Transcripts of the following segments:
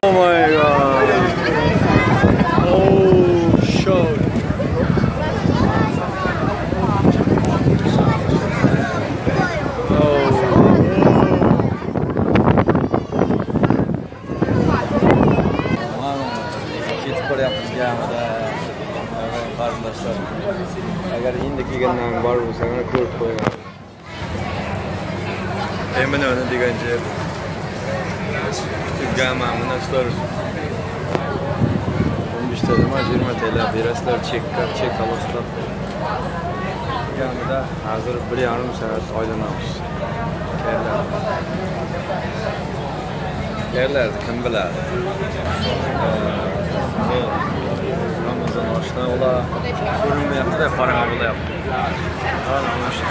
Oh my god. Oh, shit. Agar endi kelgandan bor bo'lsanglar ko'rib qo'ying. Endi nima degancha gama mana shular 15 ta nima 20 ta berasizlar chek olasizlar. Gamada hozir 1,5 soat oylanamiz. Yerlar kim biladi? Ramazan oshna ular ko'rinmayapti da parang bo'layapti. Mana shu.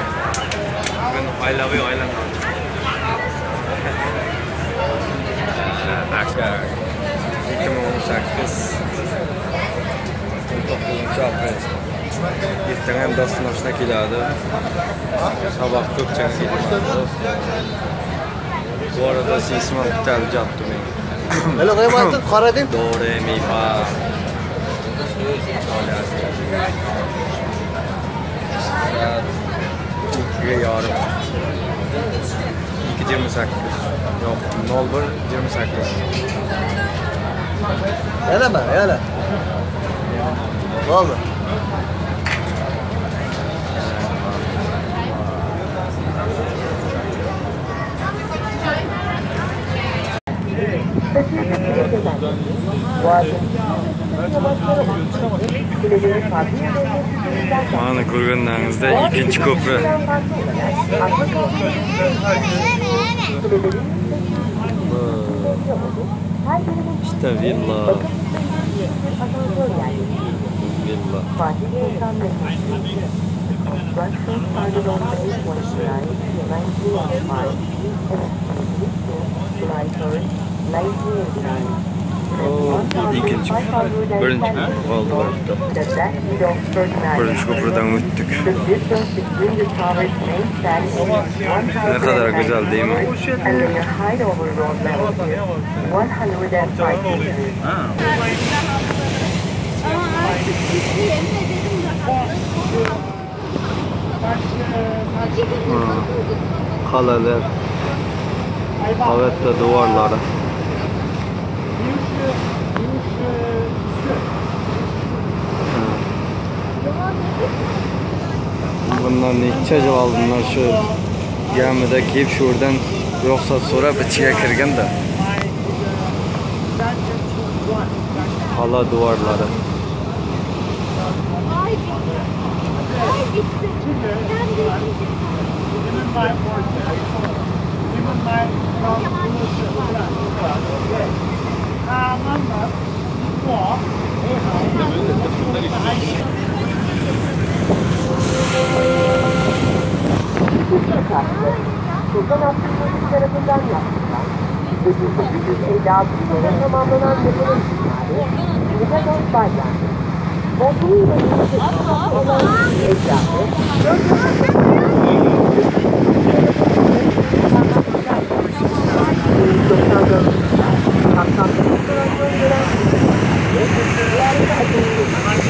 Bugun oylaviy oylanamiz. Aksar 2018 aprel. Ertaga ham doston oshna keladi. Sabah ko'kchaga keladi. Bu arada sesimi bitalib jabdi men. Hali qo'ymayapti, qora deb. Do re mi fa. İkiye yarım. 2.28. Yok, 01.28. Yana mı? Yana. Ne oldu? Mana ko'rganlaringizda ikkinchi ko'pri. İşte villa. İkinci, birinci oldu. Birinci köprüden öttük. Ne kadar güzel değil mi? Kaleler, evet duvarları. Bunlar necha javob bunlar shu gamida kelib shu yerdan ruxsat so'rab ichiga kirganda. Hala duvarlari. Sultan Abdülhamid tarafından yapılan ve bir şeyle tamamlanan yapının imali Nidados Bayramı. Bozuluğuyla birlikte olan etrafı kapsamlı restoranları gören ve diğer açılışları